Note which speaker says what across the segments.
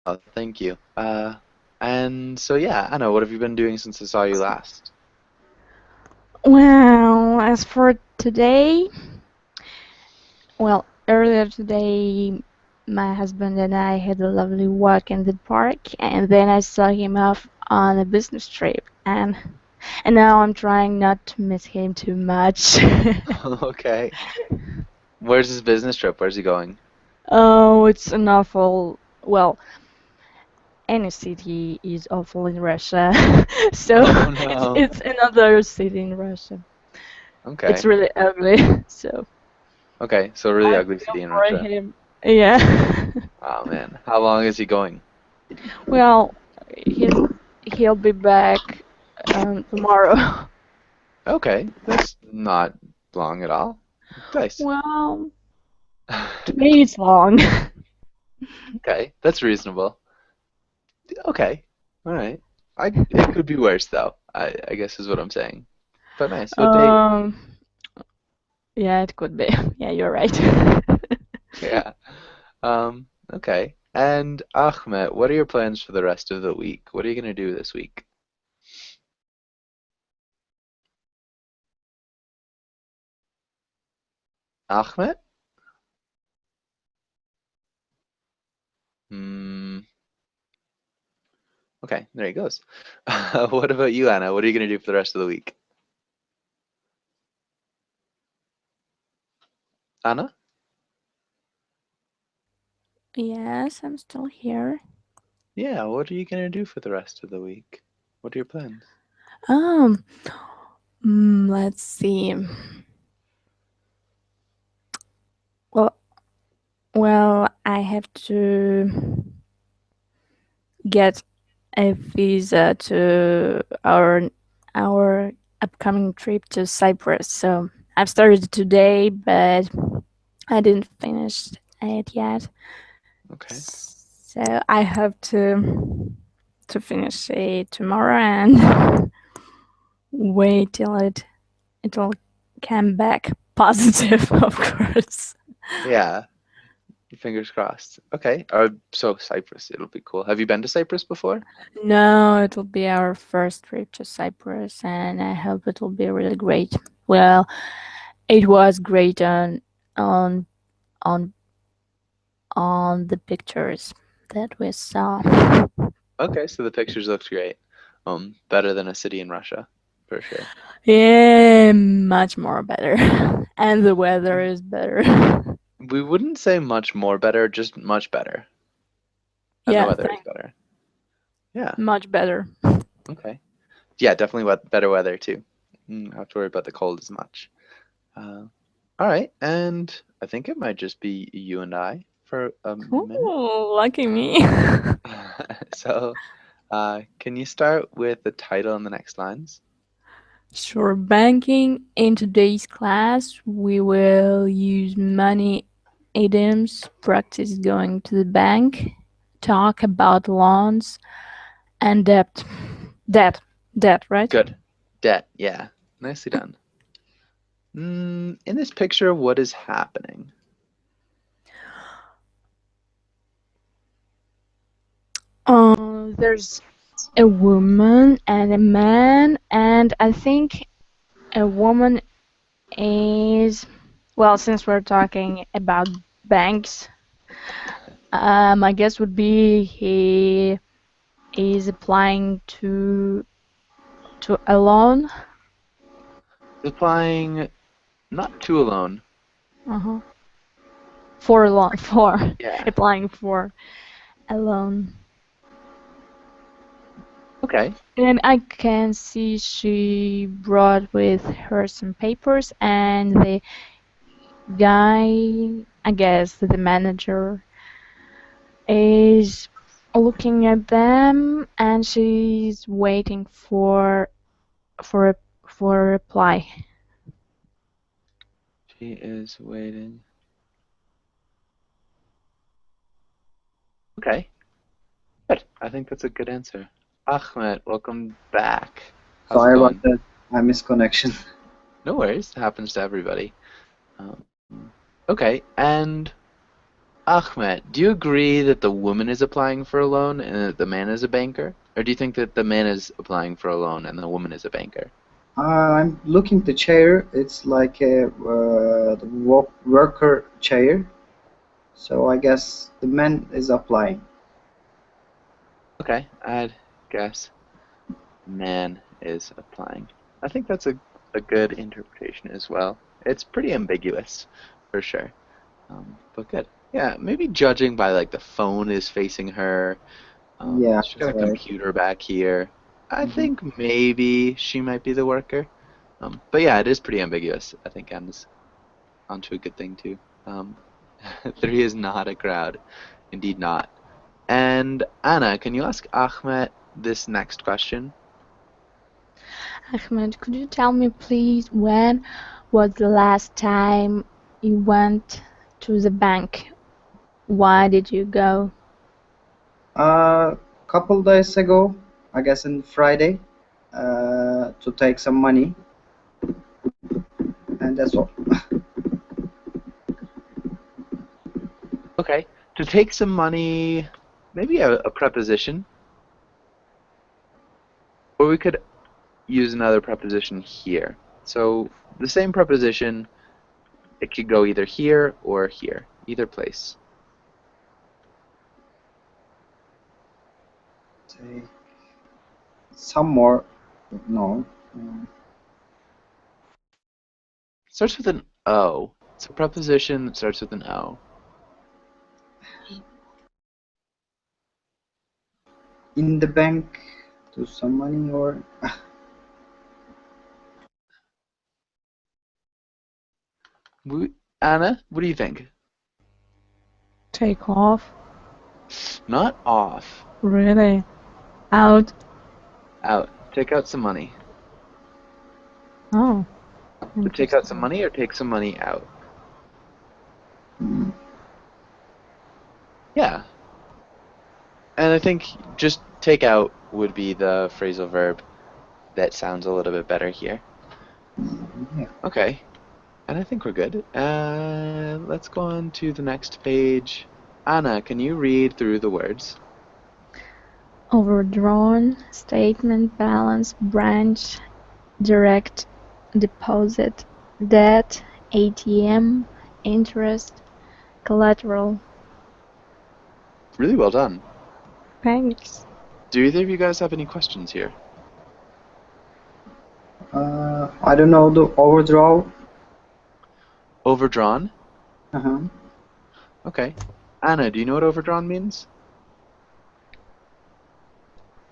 Speaker 1: Oh, thank you. And so yeah, Anna, what have you been doing since I saw you last?
Speaker 2: Well, as for today, earlier today, my husband and I had a lovely walk in the park, and then I saw him off on a business trip, and now I'm trying not to miss him too much.
Speaker 1: Okay. Where's his business trip? Where's he going?
Speaker 2: Oh, it's an awful, well, any city is awful in Russia, so
Speaker 1: Oh
Speaker 2: it's
Speaker 1: no.
Speaker 2: it's another city in Russia. It's
Speaker 1: Okay.
Speaker 2: really ugly, so
Speaker 1: Okay, so a really
Speaker 2: I
Speaker 1: ugly
Speaker 2: feel
Speaker 1: city in
Speaker 2: for
Speaker 1: Russia.
Speaker 2: him. Yeah.
Speaker 1: Oh man. How long is he going?
Speaker 2: Well, he's he'll be back tomorrow.
Speaker 1: Okay, that's not long at all. Nice.
Speaker 2: Well, to me it's long.
Speaker 1: Okay, that's reasonable. Okay. All right. It could be worse though. I guess is what I'm saying. But nice. What date?
Speaker 2: um, yeah, it could be. Yeah, you're right.
Speaker 1: Yeah. Okay. And Ahmed, what are your plans for the rest of the week? What are you gonna do this week? Ahmed? Hmm. Okay, there he goes. What about you, Anna? What are you gonna do for the rest of the week? Anna?
Speaker 2: Yes, I'm still here.
Speaker 1: Yeah, what are you gonna do for the rest of the week? What are your plans?
Speaker 2: Um, let's see. Well, I have to get a visa to our upcoming trip to Cyprus. So I've started today, but I didn't finish it yet.
Speaker 1: Okay.
Speaker 2: So I hope to finish it tomorrow and wait till it'll come back positive, of course.
Speaker 1: Yeah, fingers crossed. Okay. So Cyprus, it'll be cool. Have you been to Cyprus before?
Speaker 2: No, it'll be our first trip to Cyprus, and I hope it'll be really great. Well, it was great on on on the pictures that we saw.
Speaker 1: Okay, so the pictures looked great. Better than a city in Russia, for sure.
Speaker 2: Yeah, much more better, and the weather is better.
Speaker 1: We wouldn't say much more better, just much better. And the
Speaker 2: Yeah,
Speaker 1: weather is better. Yeah,
Speaker 2: much better.
Speaker 1: okay. Yeah, definitely better weather too. Don't have to worry about the cold as much. Uh, all right, and I think it might just be you and I for a minute.
Speaker 2: Ooh, lucky me.
Speaker 1: So, can you start with the title and the next lines?
Speaker 2: Sure, banking. In today's class, we will use money idioms, practice going to the bank, talk about loans, and debt. Debt. Debt, right?
Speaker 1: Good. Debt, yeah. Nicely done. In this picture, what is happening?
Speaker 2: There's a woman and a man, and I think a woman is, well, since we're talking about banks, my guess would be he is applying to a loan.
Speaker 1: Applying not too alone.
Speaker 2: Uh-huh. For a loan, for
Speaker 1: Yeah.
Speaker 2: applying for a loan.
Speaker 1: Okay.
Speaker 2: And I can see she brought with her some papers, and the guy, I guess the manager, is looking at them, and she's waiting for a for a reply.
Speaker 1: She is waiting. Okay. Good. I think that's a good answer. Ahmed, welcome back. How's it
Speaker 3: Sorry about
Speaker 1: going?
Speaker 3: that. I missed connection.
Speaker 1: No worries. It happens to everybody. Um, okay. And Ahmed, do you agree that the woman is applying for a loan and that the man is a banker? Or do you think that the man is applying for a loan and the woman is a banker?
Speaker 3: I'm looking the chair. It's like a worker chair. So I guess the man is applying.
Speaker 1: Okay, I'd guess man is applying. I think that's a good interpretation as well. It's pretty ambiguous, for sure. But good. Yeah, maybe judging by like the phone is facing her.
Speaker 3: Yeah,
Speaker 1: She's got
Speaker 3: that's
Speaker 1: a
Speaker 3: right.
Speaker 1: computer back here. I
Speaker 3: Hmm.
Speaker 1: think maybe she might be the worker. But yeah, it is pretty ambiguous. I think M's onto a good thing too. Um, three is not a crowd. Indeed not. And Anna, can you ask Ahmed this next question?
Speaker 2: Ahmed, could you tell me please when was the last time you went to the bank? Why did you go?
Speaker 3: Couple days ago, I guess on Friday, to take some money, and that's all.
Speaker 1: Okay. To take some money, maybe a preposition. Or we could use another preposition here. So the same preposition, it could go either here or here, either place.
Speaker 3: Take some more. No.
Speaker 1: Starts with an O. It's a preposition that starts with an O.
Speaker 3: In the bank to some money or
Speaker 1: Anna, what do you think?
Speaker 2: Take off?
Speaker 1: Not off.
Speaker 2: Really? Out?
Speaker 1: Out. Take out some money.
Speaker 2: Oh,
Speaker 1: So take out some
Speaker 2: interesting.
Speaker 1: money or take some money out.
Speaker 3: Hmm.
Speaker 1: Yeah. And I think just take out would be the phrasal verb that sounds a little bit better here.
Speaker 3: Yeah.
Speaker 1: Okay. And I think we're good. Let's go on to the next page. Anna, can you read through the words?
Speaker 2: Overdrawn, statement balance, branch, direct deposit, debt, ATM, interest, collateral.
Speaker 1: Really well done.
Speaker 2: Thanks.
Speaker 1: Do either of you guys have any questions here?
Speaker 3: I don't know the overdraw.
Speaker 1: Overdrawn?
Speaker 3: Uh-huh.
Speaker 1: Okay. Anna, do you know what overdrawn means?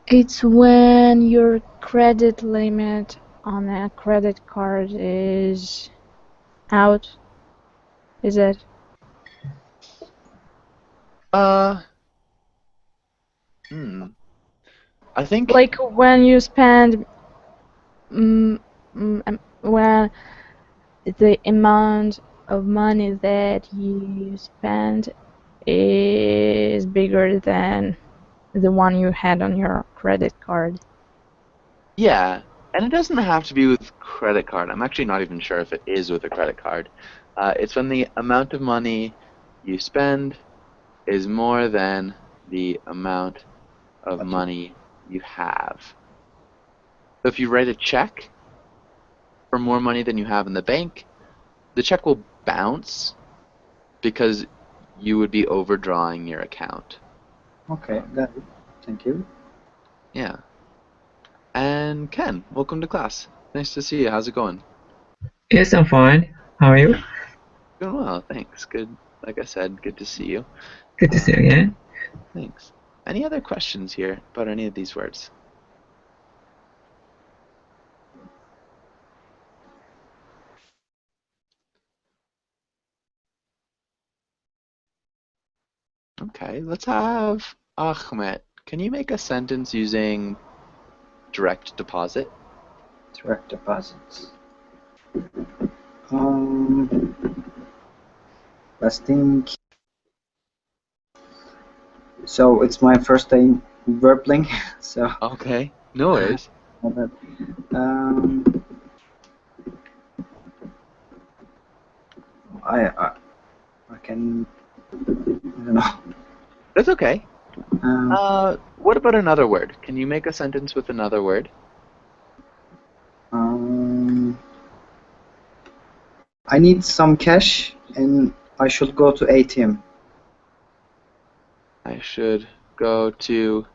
Speaker 2: It's when your credit limit on a credit card is out, is it?
Speaker 1: Uh, hmm. I think,
Speaker 2: Like when you spend, when the amount of money that you spend is bigger than the one you had on your credit card.
Speaker 1: yeah. And it doesn't have to be with credit card. I'm actually not even sure if it is with a credit card. It's when the amount of money you spend is more than the amount of
Speaker 3: Okay.
Speaker 1: money you have. So if you write a check for more money than you have in the bank, the check will bounce because you would be overdrawing your account.
Speaker 3: Okay. Got it. Thank you.
Speaker 1: Yeah. And Ken, welcome to class. Nice to see you. How's it going?
Speaker 4: Yes, I'm fine. How are you?
Speaker 1: Doing well, thanks. Good. Like I said, good to see you.
Speaker 4: Good to see you again.
Speaker 1: Thanks. Any other questions here about any of these words? Okay, let's have Ahmed. Can you make a sentence using direct deposit?
Speaker 3: Direct deposits. Um, let's think. So it's my first time verbling. So
Speaker 1: Okay, no worries.
Speaker 3: um, I I can I don't know.
Speaker 1: That's okay.
Speaker 3: Um,
Speaker 1: What about another word? Can you make a sentence with another word?
Speaker 3: um, I need some cash and I should go to ATM.
Speaker 1: I should go to.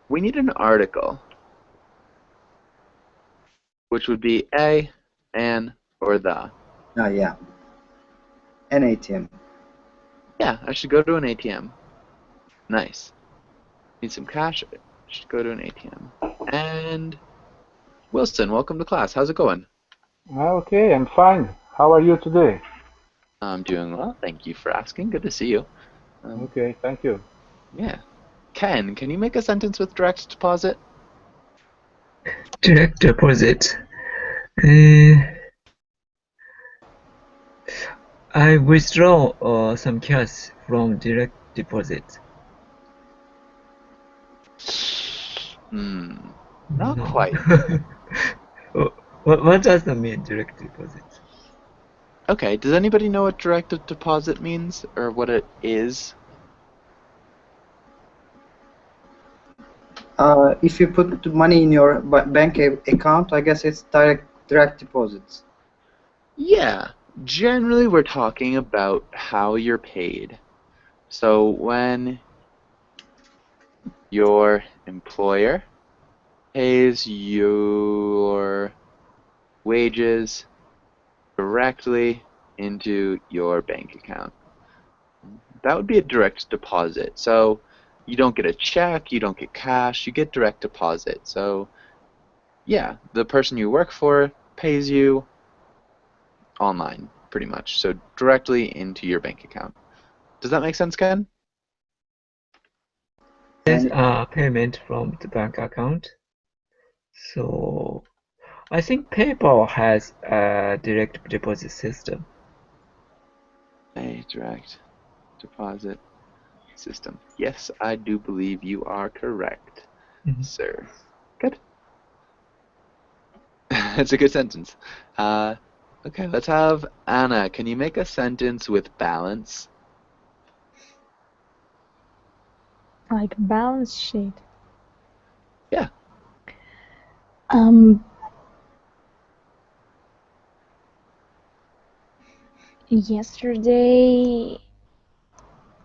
Speaker 1: We need an article, which would be a, an, or the.
Speaker 3: Yeah, an ATM.
Speaker 1: Yeah, I should go to an ATM. Nice. Need some cash. I should go to an ATM. And Wilson, welcome to class. How's it going?
Speaker 5: Okay, I'm fine. How are you today?
Speaker 1: I'm doing well. Thank you for asking. Good to see you.
Speaker 5: Okay, thank you.
Speaker 1: Yeah. Ken, can you make a sentence with direct deposit?
Speaker 4: Direct deposit. Uh, I withdraw some cash from direct deposit.
Speaker 1: Not
Speaker 4: No.
Speaker 1: quite.
Speaker 4: What does that mean, direct deposit?
Speaker 1: Okay, does anybody know what direct deposit means or what it is?
Speaker 3: If you put the money in your bank account, I guess it's direct deposits.
Speaker 1: Yeah, generally we're talking about how you're paid. So when your employer pays your wages directly into your bank account, that would be a direct deposit. So you don't get a check, you don't get cash, you get direct deposit. So yeah, the person you work for pays you online, pretty much. So directly into your bank account. Does that make sense, Ken?
Speaker 4: There's
Speaker 3: And
Speaker 4: a payment from the bank account. So I think PayPal has a direct deposit system.
Speaker 1: A direct deposit system. Yes, I do believe you are correct, sir. Good. That's a good sentence. Okay, let's have Anna. Can you make a sentence with balance?
Speaker 2: Like balance sheet.
Speaker 1: Yeah.
Speaker 2: Yesterday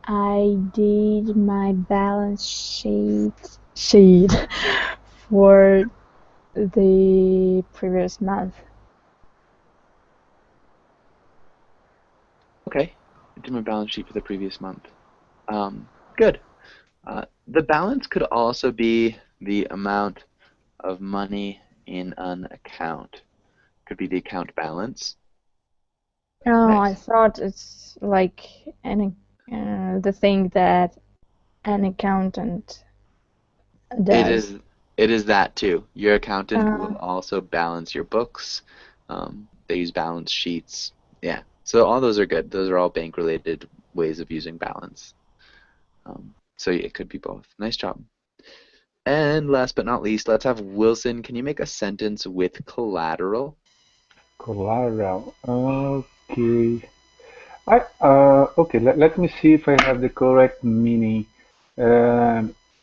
Speaker 2: I did my balance sheet for the previous month.
Speaker 1: Okay. I did my balance sheet for the previous month. Good. The balance could also be the amount of money in an account. Could be the account balance.
Speaker 2: Oh, I
Speaker 1: Nice.
Speaker 2: thought it's like the thing that an accountant
Speaker 1: It
Speaker 2: does.
Speaker 1: is it is that too. Your accountant will
Speaker 2: Uh,
Speaker 1: also balance your books. They use balance sheets. Yeah. So all those are good. Those are all bank related ways of using balance. So yeah, it could be both. Nice job. And last but not least, let's have Wilson. Can you make a sentence with collateral?
Speaker 5: Collateral. Okay. Okay. Let me see if I have the correct meaning.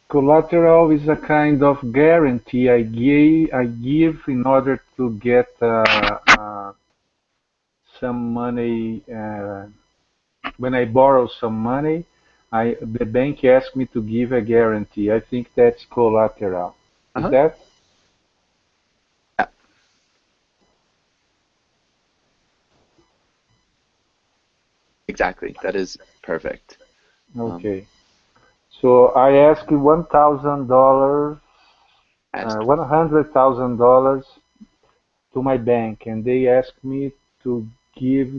Speaker 5: Collateral is a kind of guarantee I give in order to get some money. When I borrow some money, the bank asks me to give a guarantee. I think that's collateral. Is
Speaker 1: Uh-huh.
Speaker 5: that?
Speaker 1: Yeah, exactly. That is perfect.
Speaker 5: Okay. So I asked $1,000,
Speaker 1: Asked.
Speaker 5: $100,000 to my bank, and they asked me to give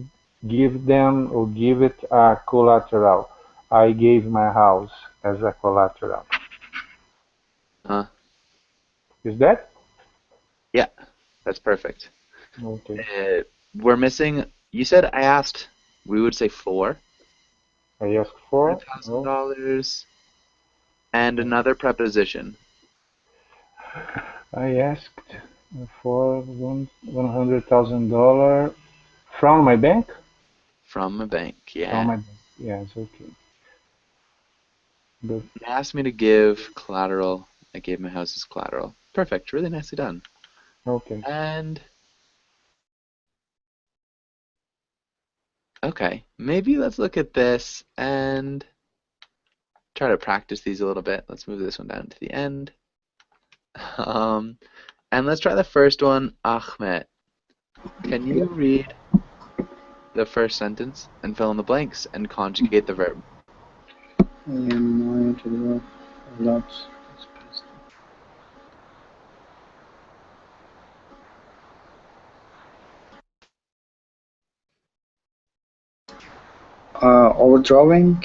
Speaker 5: give them or give it a collateral. I gave my house as a collateral.
Speaker 1: Uh,
Speaker 5: Is that?
Speaker 1: yeah, that's perfect.
Speaker 5: Okay.
Speaker 1: We're missing. You said I asked. We would say
Speaker 5: I asked
Speaker 1: four
Speaker 5: for.
Speaker 1: thousand
Speaker 5: Oh,
Speaker 1: dollars and another preposition.
Speaker 5: I asked for $100,000 from my bank.
Speaker 1: From a bank,
Speaker 5: From
Speaker 1: yeah.
Speaker 5: my bank. Yes, okay. But
Speaker 1: They asked me to give collateral. I gave my house as collateral. Perfect. Really nicely done.
Speaker 5: okay.
Speaker 1: And okay, maybe let's look at this and try to practice these a little bit. Let's move this one down to the end. And let's try the first one. Ahmed, can you read the first sentence and fill in the blanks and conjugate the verb?
Speaker 3: I am going to drop a lot this past. Overdrawing.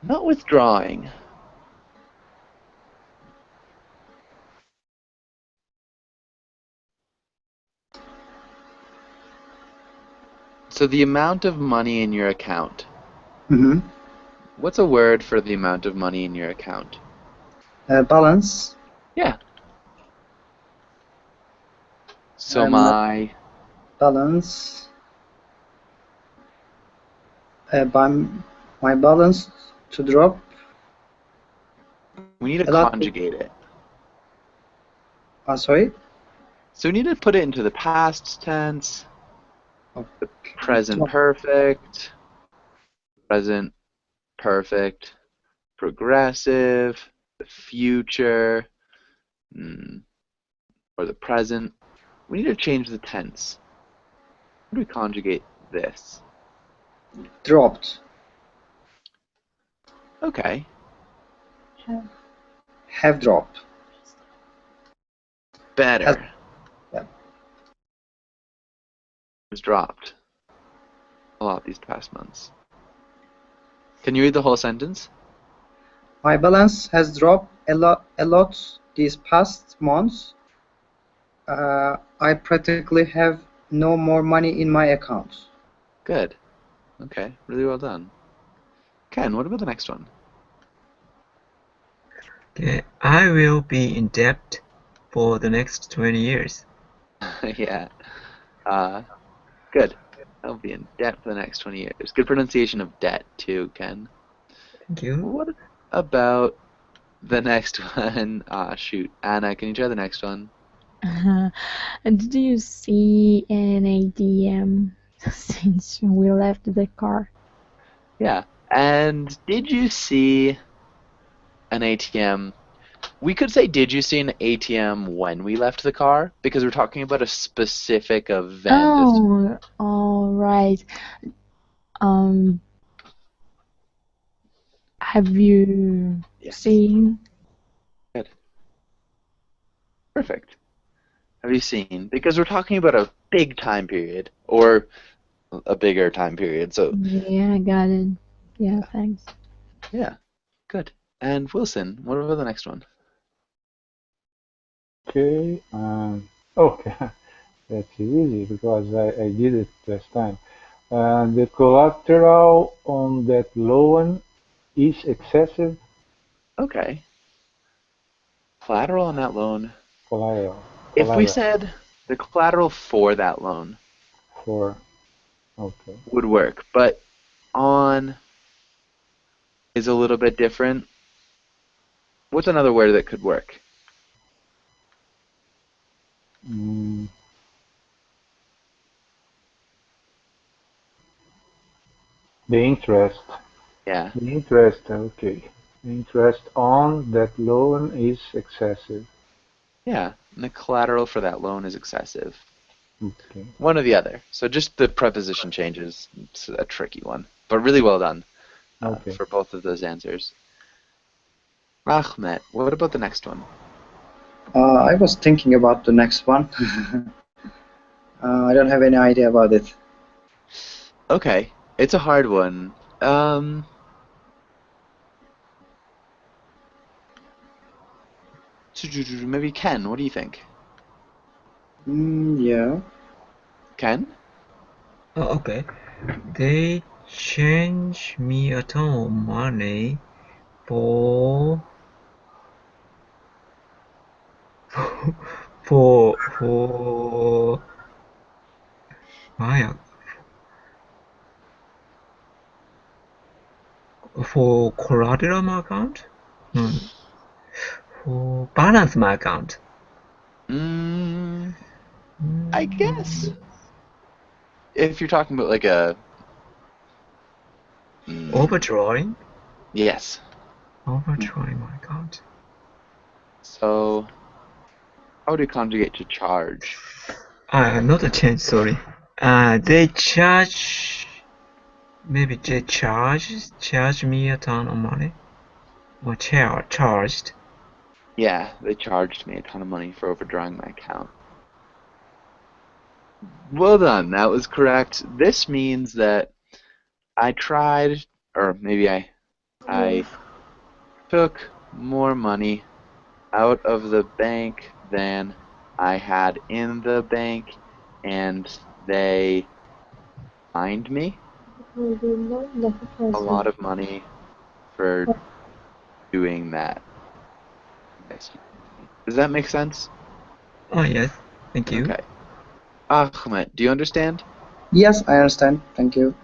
Speaker 1: Not withdrawing. So the amount of money in your account.
Speaker 3: Mm-hmm.
Speaker 1: What's a word for the amount of money in your account?
Speaker 3: Balance.
Speaker 1: Yeah. So
Speaker 3: My balance. By my balance to drop
Speaker 1: we need to
Speaker 3: a lot.
Speaker 1: conjugate it.
Speaker 3: Sorry.
Speaker 1: So we need to put it into the past tense, the present
Speaker 3: Drop.
Speaker 1: perfect, present perfect, progressive, the future, or the present. We need to change the tense. How do we conjugate this?
Speaker 3: Dropped.
Speaker 1: Okay.
Speaker 3: Have dropped.
Speaker 1: Better.
Speaker 3: Yeah.
Speaker 1: Was dropped a lot these past months. Can you read the whole sentence?
Speaker 3: My balance has dropped a lot these past months. I practically have no more money in my account.
Speaker 1: Good. Okay, really well done. Ken, what about the next one?
Speaker 4: Okay, I will be in debt for the next 20 years.
Speaker 1: Yeah. Good. I'll be in debt for the next 20 years. Good pronunciation of debt, too, Ken.
Speaker 4: Thank you.
Speaker 1: What about the next one? Shoot. Anna, can you try the next one?
Speaker 2: Did you see an ATM since we left the car?
Speaker 1: Yeah. And did you see an ATM? We could say, did you see an ATM when we left the car? Because we're talking about a specific event.
Speaker 2: Oh, all right. Have you
Speaker 1: Yes.
Speaker 2: seen?
Speaker 1: Good. Perfect. Have you seen? Because we're talking about a big time period, or a bigger time period. So,
Speaker 2: Yeah, I got it. Yeah, thanks.
Speaker 1: yeah. Good. And Wilson, what about the next one?
Speaker 5: Okay. Okay. That's easy because I did it last time. The collateral on that loan is excessive.
Speaker 1: Okay. Collateral on that loan.
Speaker 5: Collateral.
Speaker 1: If we
Speaker 5: Collateral
Speaker 1: said the collateral for that loan
Speaker 5: for. Okay.
Speaker 1: would work, but on is a little bit different. What's another word that could work?
Speaker 5: Mm, the interest.
Speaker 1: Yeah.
Speaker 5: The interest. Okay. The interest on that loan is excessive.
Speaker 1: Yeah. And the collateral for that loan is excessive.
Speaker 5: Okay.
Speaker 1: One or the other. So just the preposition changes. It's a tricky one, but really well done
Speaker 5: Okay.
Speaker 1: for both of those answers. Ahmed, what about the next one?
Speaker 3: I was thinking about the next one. I don't have any idea about it.
Speaker 1: Okay, it's a hard one. Maybe Ken, what do you think?
Speaker 3: Yeah.
Speaker 1: Ken?
Speaker 4: Oh, okay. They change me a ton of money for for My for collateral my account? No. For balance my account.
Speaker 1: Mm, I guess if you're talking about like a
Speaker 4: Overdrawing?
Speaker 1: yes.
Speaker 4: Overdrawing my account.
Speaker 1: So how would you conjugate to charge?
Speaker 4: Not a change, sorry. They charge, maybe they charge me a ton of money. Or charged.
Speaker 1: Yeah, they charged me a ton of money for overdrawing my account. Well done, that was correct. This means that I tried, or maybe I took more money out of the bank than I had in the bank, and they fined me a lot of money for doing that. Does that make sense?
Speaker 4: Oh yes, thank you.
Speaker 1: Okay. Ahmed, do you understand?
Speaker 3: Yes, I understand. Thank you.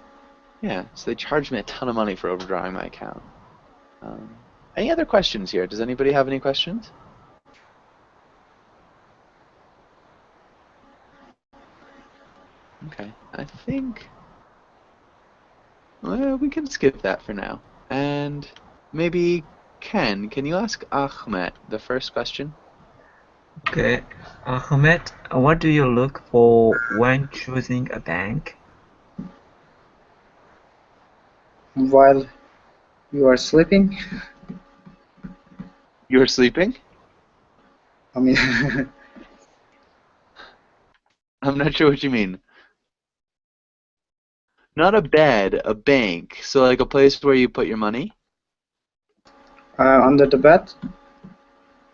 Speaker 1: Yeah, so they charged me a ton of money for overdrawing my account. Any other questions here? Does anybody have any questions? Okay, I think well, we can skip that for now. And maybe Ken, can you ask Ahmed the first question?
Speaker 4: Okay, Ahmed, what do you look for when choosing a bank?
Speaker 3: While you are sleeping,
Speaker 1: You're sleeping?
Speaker 3: I mean,
Speaker 1: I'm not sure what you mean. Not a bed, a bank. So like a place where you put your money?
Speaker 3: under the bed.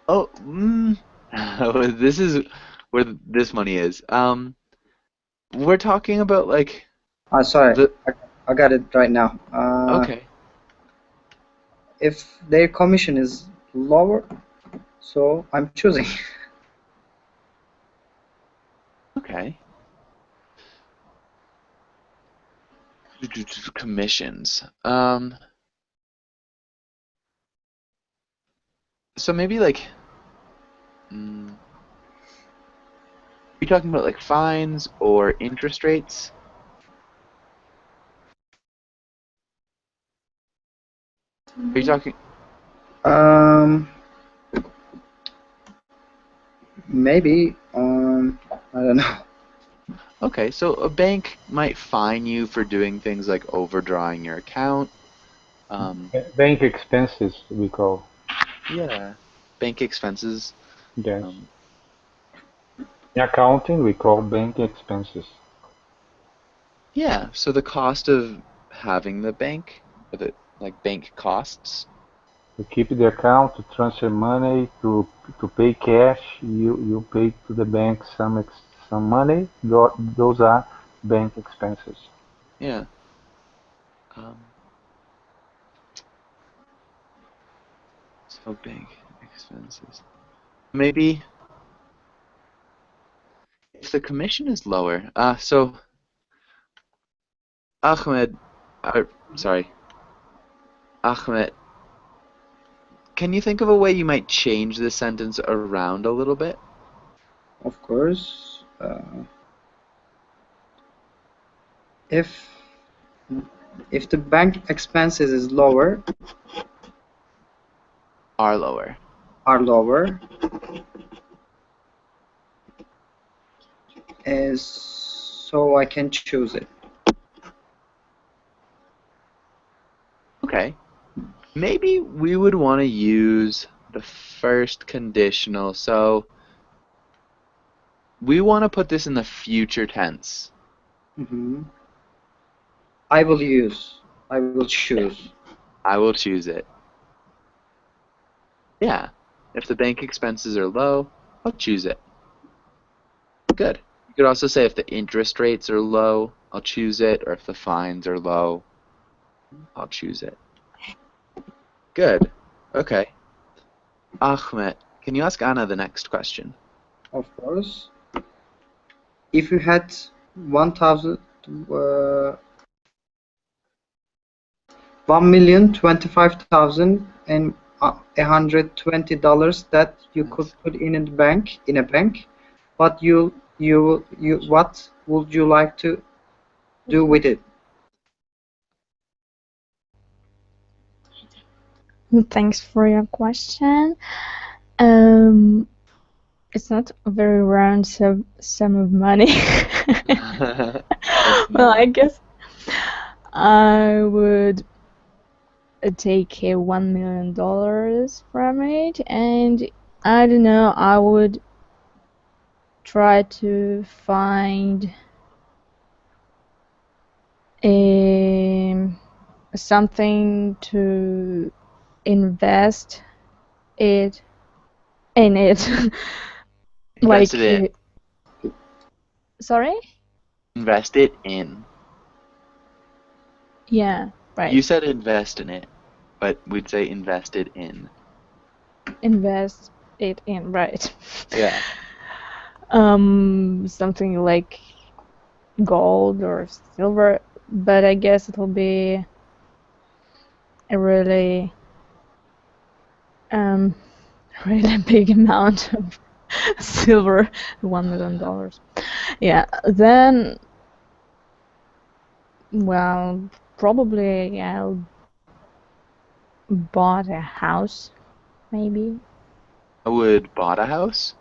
Speaker 1: Oh, this is where this money is. We're talking about like
Speaker 3: Sorry,
Speaker 1: the
Speaker 3: I got it right now.
Speaker 1: okay.
Speaker 3: If their commission is lower, so I'm choosing.
Speaker 1: Okay. Commissions. So maybe like, are you talking about like fines or interest rates? Are you talking?
Speaker 3: Um, Maybe. I don't know.
Speaker 1: Okay, so a bank might fine you for doing things like overdrawing your account. Um,
Speaker 5: Bank expenses, we call.
Speaker 1: yeah, bank expenses.
Speaker 5: Yes.
Speaker 1: Um,
Speaker 5: In accounting, we call bank expenses.
Speaker 1: yeah, so the cost of having the bank, or the like bank costs.
Speaker 5: To keep the account, to transfer money, to pay cash, you pay to the bank some money. Those are bank expenses.
Speaker 1: Yeah. Um, so bank expenses. Maybe if the commission is lower. So Ahmed, sorry, Ahmed, can you think of a way you might change this sentence around a little bit?
Speaker 3: Of course. If the bank expenses is lower,
Speaker 1: Are lower.
Speaker 3: are lower, is so I can choose it.
Speaker 1: Okay. Maybe we would want to use the first conditional. So we want to put this in the future tense.
Speaker 3: Hmm. I will use. I will
Speaker 1: Yeah.
Speaker 3: choose.
Speaker 1: I will choose it. Yeah. If the bank expenses are low, I'll choose it. Good. You could also say if the interest rates are low, I'll choose it, or if the fines are low, I'll choose it. Good. Okay. Ahmed, can you ask Anna the next question?
Speaker 3: Of course. If you had $1,025,120 that you could
Speaker 1: Nice.
Speaker 3: put in a bank, but what would you like to do with it?
Speaker 2: Thanks for your question. It's not a very round sum of money. Well, I guess I would take $1 million from it, and I don't know, I would try to find something to invest it in it. Like,
Speaker 1: Invested in.
Speaker 2: Sorry?
Speaker 1: Invest it in.
Speaker 2: Yeah, right.
Speaker 1: You said invest in it, but we'd say invested in.
Speaker 2: Invest it in, right.
Speaker 1: Yeah.
Speaker 2: Something like gold or silver, but I guess it'll be a really really big amount of silver, $1 million. Yeah, then, well, probably I'll bought a house, maybe.
Speaker 1: I would bought a house.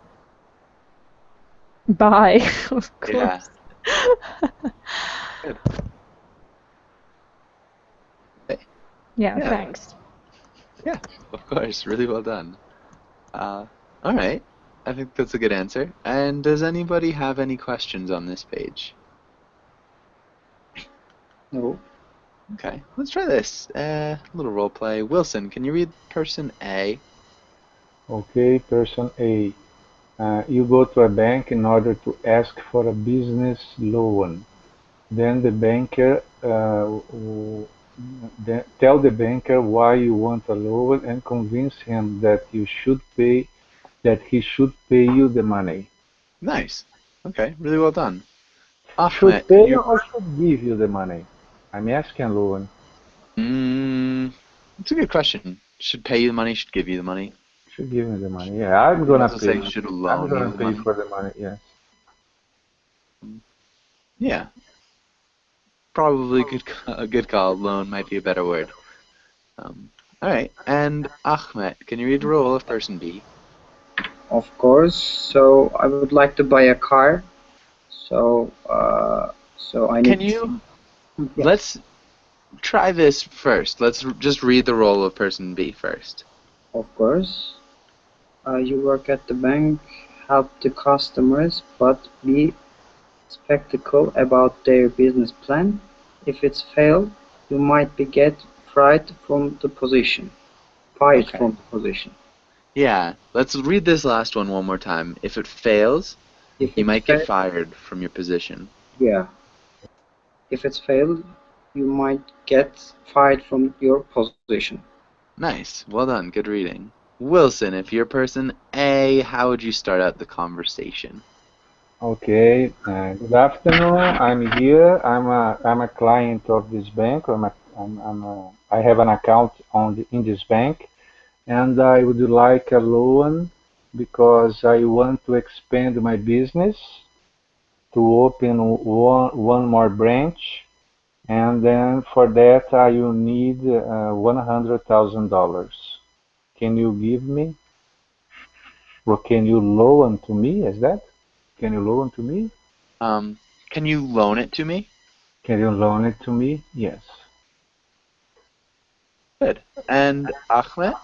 Speaker 2: Buy, of
Speaker 1: Yeah.
Speaker 2: course.
Speaker 1: Good.
Speaker 2: Yeah,
Speaker 1: Yeah.
Speaker 2: thanks.
Speaker 1: Yeah, of course. Really well done. All right. I think that's a good answer. And does anybody have any questions on this page?
Speaker 3: No.
Speaker 1: Okay, let's try this. A little role play. Wilson, can you read person A?
Speaker 5: Okay, person A. You go to a bank in order to ask for a business loan. Then the banker tell the banker why you want a loan and convince him that he should pay you the money.
Speaker 1: Nice. Okay, really well done.
Speaker 5: Should
Speaker 1: Ahmed, can
Speaker 5: pay
Speaker 1: you?
Speaker 5: or should give you the money? I'm asking loan.
Speaker 1: It's a good question. Should pay you the money, should give you the money.
Speaker 5: Should give me the money. Yeah, I'm
Speaker 1: You could
Speaker 5: gonna
Speaker 1: also say
Speaker 5: pay.
Speaker 1: should
Speaker 5: I'm
Speaker 1: loan you
Speaker 5: gonna
Speaker 1: the
Speaker 5: pay
Speaker 1: money.
Speaker 5: for the money. Yes.
Speaker 1: Yeah, probably a good call. Loan might be a better word. All right, and Ahmed, can you read the role of person B?
Speaker 3: Of course. So I would like to buy a car. So I
Speaker 1: Can
Speaker 3: need.
Speaker 1: you?
Speaker 3: Yeah.
Speaker 1: Let's try this first. Let's just read the role of person B first.
Speaker 3: Of course. You work at the bank, help the customers, but be skeptical about their business plan. If it's failed, you might be get fired from the position. Fired
Speaker 1: Okay.
Speaker 3: from the position.
Speaker 1: Yeah, let's read this last one more time. If it fails,
Speaker 3: If
Speaker 1: you
Speaker 3: it's
Speaker 1: might get
Speaker 3: failed,
Speaker 1: fired from your position.
Speaker 3: yeah. If it's failed, you might get fired from your position.
Speaker 1: Nice. Well done. Good reading. Wilson, if you're person A, how would you start out the conversation?
Speaker 5: Okay. Good afternoon. I'm here. I'm a client of this bank. I have an account in this bank, and I would like a loan because I want to expand my business to open one more branch, and then for that I will need $100,000. Can you give me, or can you loan to me? Is that? Can you loan to me?
Speaker 1: Can you loan it to me?
Speaker 5: Can you loan it to me? Yes.
Speaker 1: Good. And Ahmed?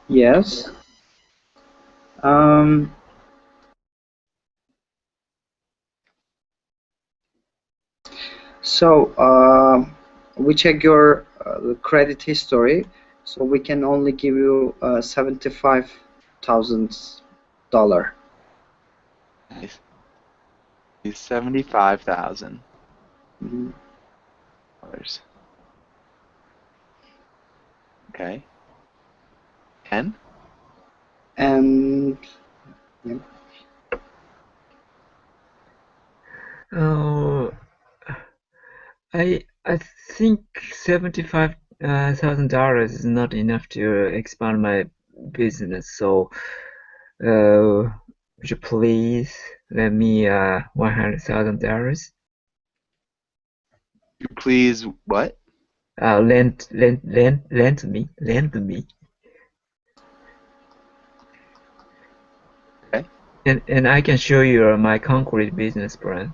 Speaker 3: Yes. Um, so we check your credit history. So we can only give you $75,000.
Speaker 1: Nice. 75,000
Speaker 3: Mhm.
Speaker 1: dollars. Okay. 10?
Speaker 3: And yeah.
Speaker 4: $75,000 is not enough to expand my business. So, would you please lend me $100,000?
Speaker 1: You please what?
Speaker 4: Lend me.
Speaker 1: Okay.
Speaker 4: And I can show you my concrete business plan.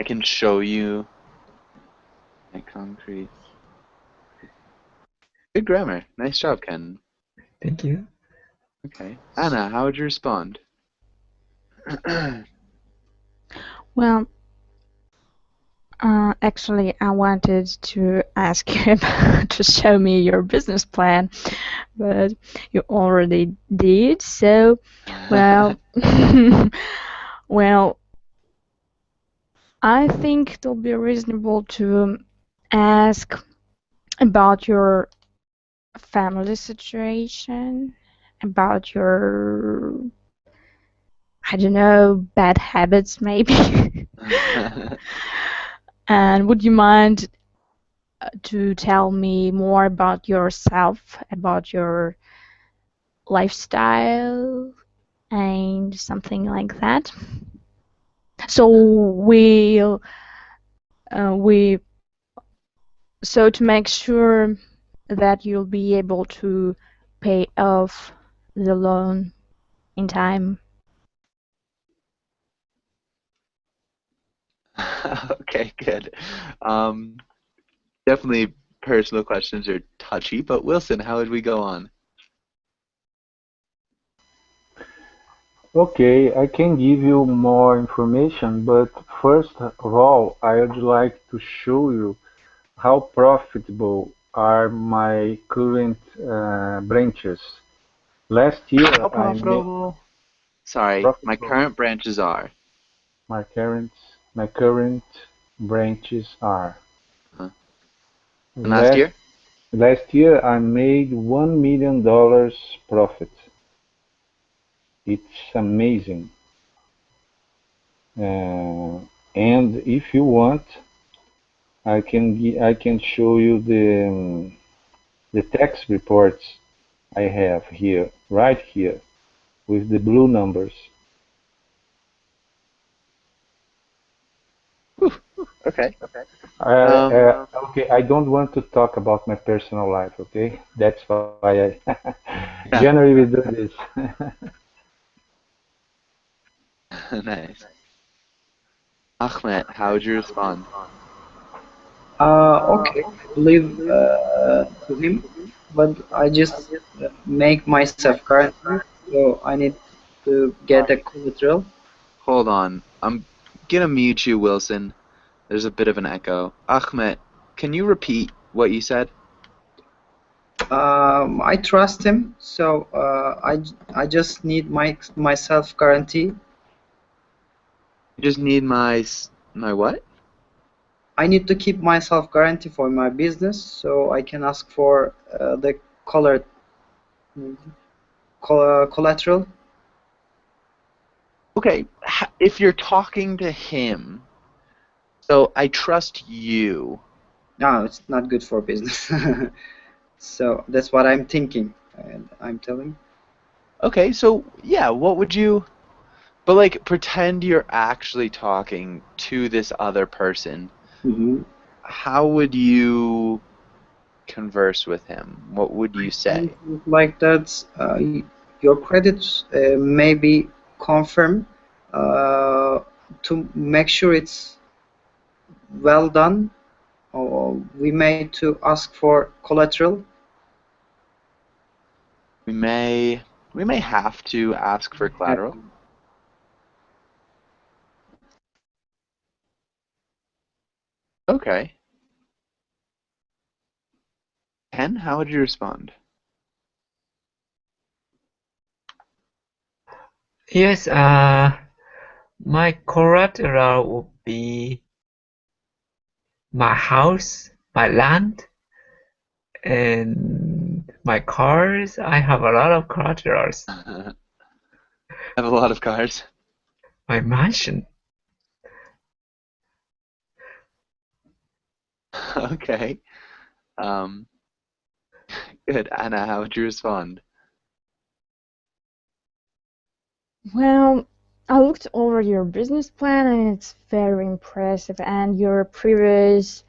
Speaker 1: I can show you my concrete. Good grammar. Nice job, Ken.
Speaker 4: Thank you.
Speaker 1: Okay. Anna, how would you respond?
Speaker 2: Well, actually, I wanted to ask you to show me your business plan, but you already did. So, well, well, I think it'll be reasonable to ask about your family situation, about your, I don't know, bad habits maybe. And would you mind to tell me more about yourself, about your lifestyle, and something like that? So we so to make sure that you'll be able to pay off the loan in time.
Speaker 1: Okay, good. Definitely personal questions are touchy, but Wilson, how would we go on?
Speaker 5: Okay, I can give you more information, but first of all, I would like to show you how profitable are my current branches. Last year,
Speaker 1: How
Speaker 5: I made
Speaker 1: profitable? Sorry, my
Speaker 5: profitable.
Speaker 1: current branches are.
Speaker 5: My current branches are.
Speaker 1: Huh. And last
Speaker 5: Last
Speaker 1: year?
Speaker 5: last year, I made $1 million profit. It's amazing. And if you want, I can show you the tax reports I have here, right here, with the blue numbers.
Speaker 1: Whew. Okay.
Speaker 5: Okay, I don't want to talk about my personal life, okay? That's why I
Speaker 1: Yeah.
Speaker 5: generally we do this.
Speaker 1: Nice. Ahmed, how would you respond?
Speaker 3: Okay, I believe to him, but I just make myself currency, so I need to get a collateral.
Speaker 1: Hold on. I'm gonna mute you, Wilson. There's a bit of an echo. Ahmed, can you repeat what you said?
Speaker 3: I trust him, so I just need myself guarantee.
Speaker 1: You just need my what?
Speaker 3: I need to keep myself guarantee for my business, so I can ask for the color collateral.
Speaker 1: Okay, if you're talking to him, so I trust you.
Speaker 3: No, it's not good for business. So that's what I'm thinking, and I'm telling.
Speaker 1: Okay, so yeah, what would you? But like, pretend you're actually talking to this other person.
Speaker 3: Mhm.
Speaker 1: How would you converse with him? What would you say?
Speaker 3: Like that, your credits may be confirmed uh, to make sure it's well done, or we may to ask for collateral.
Speaker 1: We may we may have to ask for collateral. Okay. Ken, how would you respond?
Speaker 4: Yes, my collateral would be my house, my land, and my cars. I have a lot of collaterals.
Speaker 1: I have a lot of cars.
Speaker 4: My mansion.
Speaker 1: Okay. Um, good. Anna, how would you respond?
Speaker 2: Well, I looked over your business plan and it's very impressive, and your previous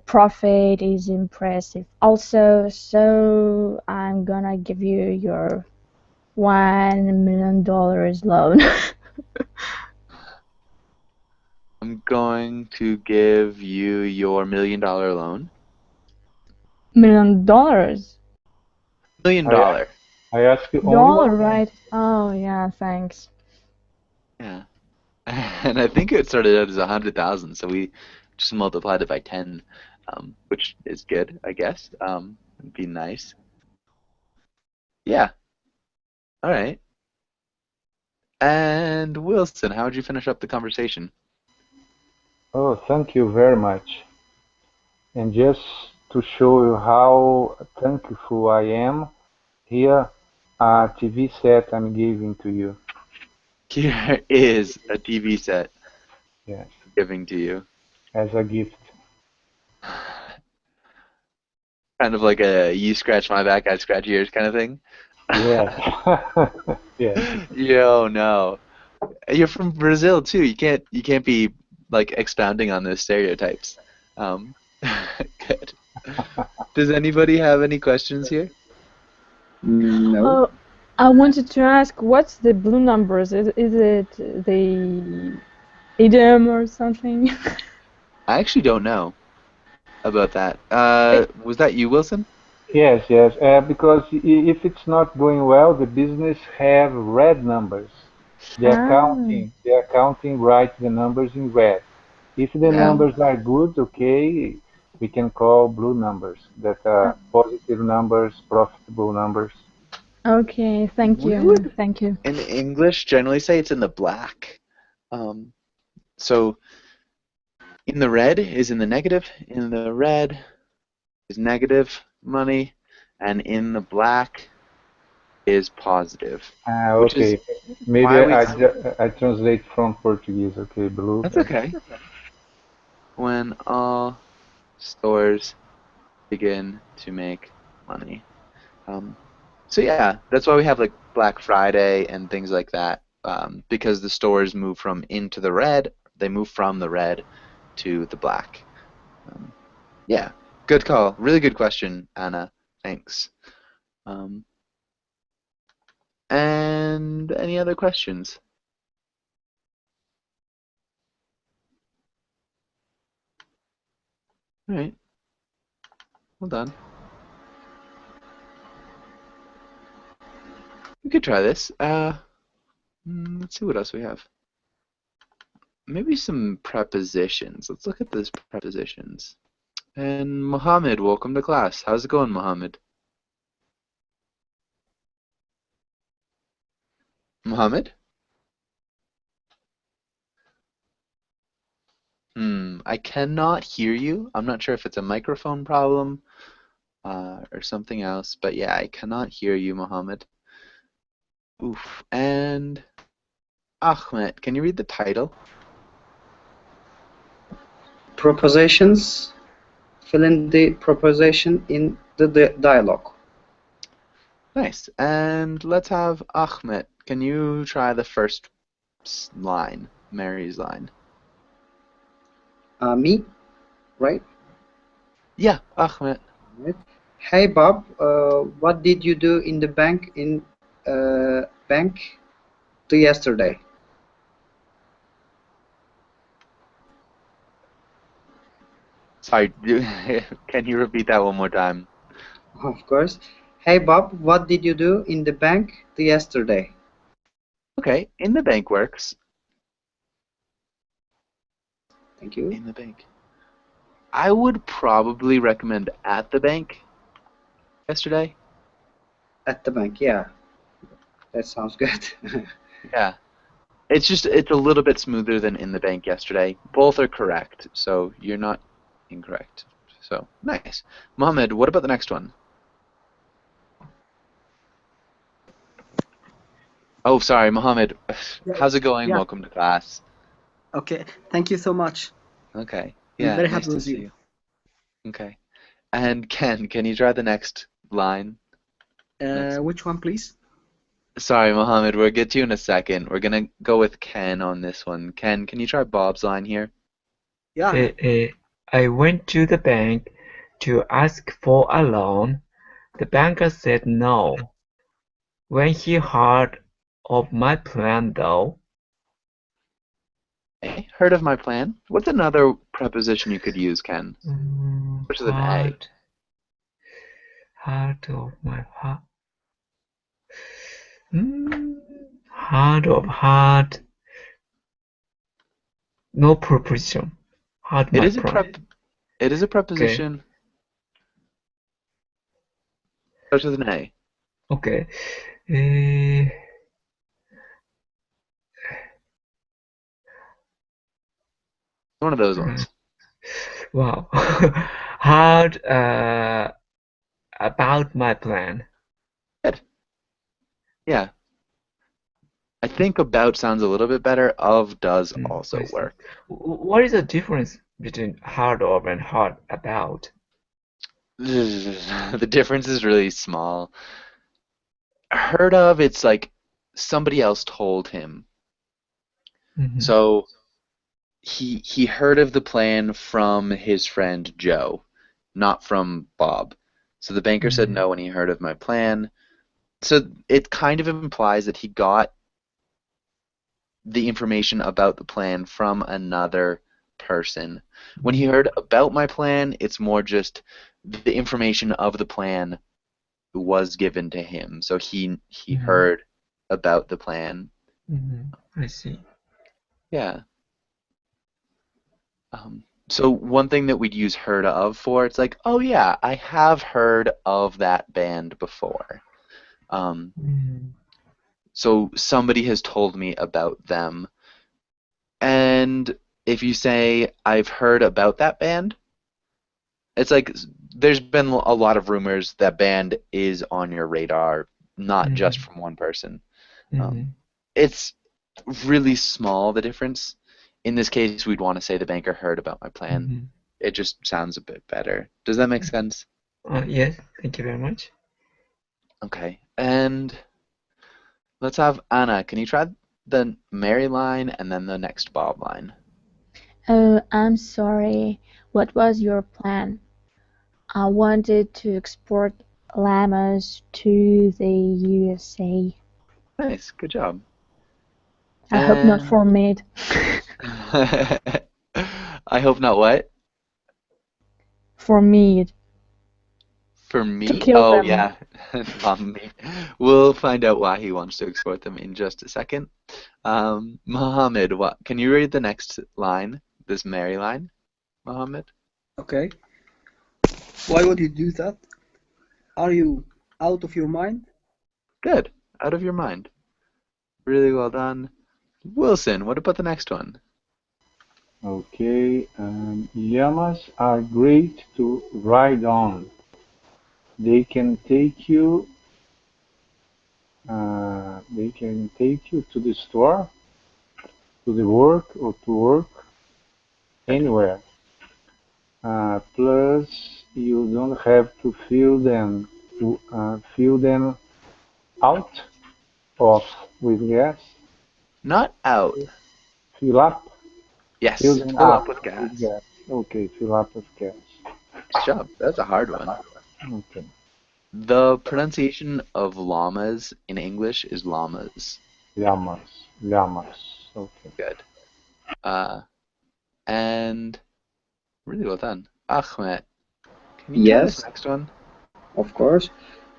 Speaker 2: profit is impressive also. So I'm gonna give you your $1 million loan.
Speaker 1: I'm going to give you your $1 million loan.
Speaker 2: $1 million.
Speaker 1: $1 million.
Speaker 5: I ask you only
Speaker 2: Dollar,
Speaker 5: one.
Speaker 2: right? Oh yeah, thanks.
Speaker 1: Yeah. And I think it started out as 100,000, so we just multiplied it by 10, which is good, I guess. It'd be nice. Yeah. All right. And Wilson, how would you finish up the conversation?
Speaker 5: Oh, thank you very much. And just to show you how thankful I am, here a TV set I'm giving to you.
Speaker 1: Here is a TV set
Speaker 5: Yes,
Speaker 1: giving to you.
Speaker 5: as a gift.
Speaker 1: Kind of like a you scratch my back, I scratch yours kind of thing.
Speaker 5: Yes. Yes.
Speaker 1: Yo, no. You're from Brazil too. You can't be like expounding on those stereotypes. Um, good. Does anybody have any questions here?
Speaker 3: No.
Speaker 2: Oh, I wanted to ask, what's the blue numbers? Is it the idiom or something?
Speaker 1: I actually don't know about that. Was that you, Wilson?
Speaker 5: Yes, yes. Because if it's not going well, the business have red numbers.
Speaker 2: Ah,
Speaker 5: The accounting writes the numbers in red. If the
Speaker 1: Yeah.
Speaker 5: numbers are good, okay, we can call blue numbers. That are positive numbers, profitable numbers.
Speaker 2: okay, thank
Speaker 1: We
Speaker 2: you,
Speaker 1: would
Speaker 2: thank you.
Speaker 1: in English generally say it's in the black. Um, so in the red is in the negative, in the red is negative money, and in the black is positive, which is
Speaker 5: Okay. Maybe
Speaker 1: why we.
Speaker 5: I translate from Portuguese. Okay, blue.
Speaker 1: That's okay. When all stores begin to make money. So yeah, that's why we have like Black Friday and things like that, because the stores move from into the red, they move from the red to the black. Um, yeah, good call. Really good question, Anna. Thanks. Um, and any other questions? All right, well done. We could try this. Let's see what else we have. Maybe some prepositions. Let's look at those prepositions. And Mohammed, welcome to class. How's it going, Mohammed? Mohammed? I cannot hear you. I'm not sure if it's a microphone problem or something else, but yeah, I cannot hear you, Mohammed. Oof. And Ahmed, can you read the title?
Speaker 3: Propositions. Fill in the proposition in the dialogue.
Speaker 1: Nice. And let's have Ahmed. Can you try the first line, Mary's line?
Speaker 3: Me, right?
Speaker 1: Yeah, Ahmed.
Speaker 3: Right. Hey Bob, what did you do in the bank yesterday?
Speaker 1: Sorry, can you repeat that one more time?
Speaker 3: Of course. Hey Bob, what did you do in the bank yesterday?
Speaker 1: Okay, in the bank works.
Speaker 3: Thank you.
Speaker 1: In the bank. I would probably recommend at the bank yesterday.
Speaker 3: At the bank, yeah. That sounds good.
Speaker 1: Yeah. It's a little bit smoother than in the bank yesterday. Both are correct, so you're not incorrect. So nice. Mohammed, what about the next one? Oh, sorry, Mohammed. How's it going?
Speaker 6: Yeah.
Speaker 1: Welcome to class.
Speaker 6: Okay. Thank you so much.
Speaker 1: Okay.
Speaker 6: I'm
Speaker 1: Yeah,
Speaker 6: very
Speaker 1: nice
Speaker 6: happy
Speaker 1: to
Speaker 6: with
Speaker 1: see
Speaker 6: you.
Speaker 1: you. Okay. And Ken, can you try the next line? Next.
Speaker 6: Which one, please?
Speaker 1: Sorry, Mohammed, we'll get to you in a second. We're gonna go with Ken on this one. Ken, can you try Bob's line here?
Speaker 6: Yeah.
Speaker 4: I went to the bank to ask for a loan. The banker said no. When he heard of my plan, though,
Speaker 1: A. Heard of my plan? What's another preposition you could use, Ken? Which is an A.
Speaker 4: heart of my heart, heart of heart, no preposition. Heart
Speaker 1: It
Speaker 4: my
Speaker 1: is a
Speaker 4: plan.
Speaker 1: it is a preposition. Starts with an A.
Speaker 4: Okay.
Speaker 1: One of those ones.
Speaker 4: Wow. Hard about my plan.
Speaker 1: Good. Yeah. I think about sounds a little bit better. Of does also
Speaker 4: I see.
Speaker 1: work.
Speaker 4: What is the difference between hard of and hard about?
Speaker 1: The difference is really small. Heard of, it's like somebody else told him. So he heard of the plan from his friend Joe, not from Bob. So the banker said no when he heard of my plan. So it kind of implies that he got the information about the plan from another person. When he heard about my plan, it's more just the information of the plan was given to him. So he heard about the plan.
Speaker 4: I see.
Speaker 1: Yeah. So one thing that we'd use heard of for, it's like, oh yeah, I have heard of that band before. So somebody has told me about them. And if you say, I've heard about that band, it's like there's been a lot of rumors that band is on your radar, not just from one person. It's really small, the difference. In this case, we'd want to say the banker heard about my plan. It just sounds a bit better. Does that make sense?
Speaker 4: Yes, thank you very much.
Speaker 1: Okay, and let's have Anna. Can you try the Mary line and then the next Bob line?
Speaker 2: Oh, I'm sorry. What was your plan? I wanted to export llamas to the USA.
Speaker 1: Nice, good job.
Speaker 2: I hope not for meat.
Speaker 1: I hope not what?
Speaker 2: For meat.
Speaker 1: For me?
Speaker 2: To kill
Speaker 1: Oh,
Speaker 2: them.
Speaker 1: yeah. Not me. We'll find out why he wants to export them in just a second. Mohammed, what? Can you read the next line? This Mary line, Mohammed?
Speaker 6: Okay. Why would you do that? Are you out of your mind?
Speaker 1: Good. Out of your mind. Really well done. Wilson, what about the next one?
Speaker 5: Okay, llamas are great to ride on. They can take you. They can take you to the store, to the work, or to work anywhere. Plus, you don't have to fill them out of with gas.
Speaker 1: Not out.
Speaker 5: Fill up.
Speaker 1: Yes,
Speaker 5: Fill them
Speaker 1: fill
Speaker 5: up
Speaker 1: up with gas.
Speaker 5: with gas. Okay, fill up with gas.
Speaker 1: Good job. That's a hard one.
Speaker 5: Okay.
Speaker 1: The pronunciation of llamas in English is llamas.
Speaker 5: Llamas. Llamas. Okay.
Speaker 1: Good. And really well done. Ahmed, can you try this
Speaker 3: Yes,
Speaker 1: next one?
Speaker 3: of course.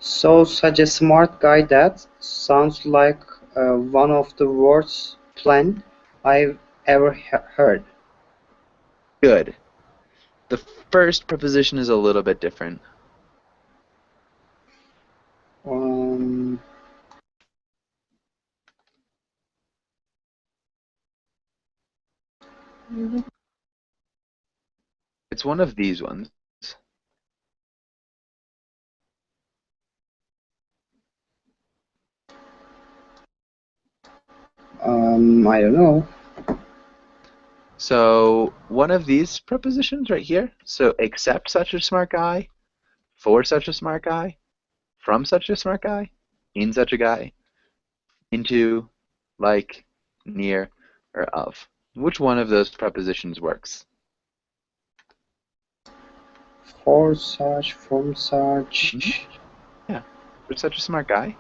Speaker 3: So, such a smart guy that sounds like one of the worst plan I've ever heard.
Speaker 1: Good. The first preposition is a little bit different.
Speaker 3: Um,
Speaker 1: It's one of these ones.
Speaker 3: I don't know.
Speaker 1: So one of these prepositions right here, so except such a smart guy, for such a smart guy, from such a smart guy, in such a guy, into, like, near, or of. Which one of those prepositions works?
Speaker 3: For such, from such,
Speaker 1: Yeah, for such a smart guy.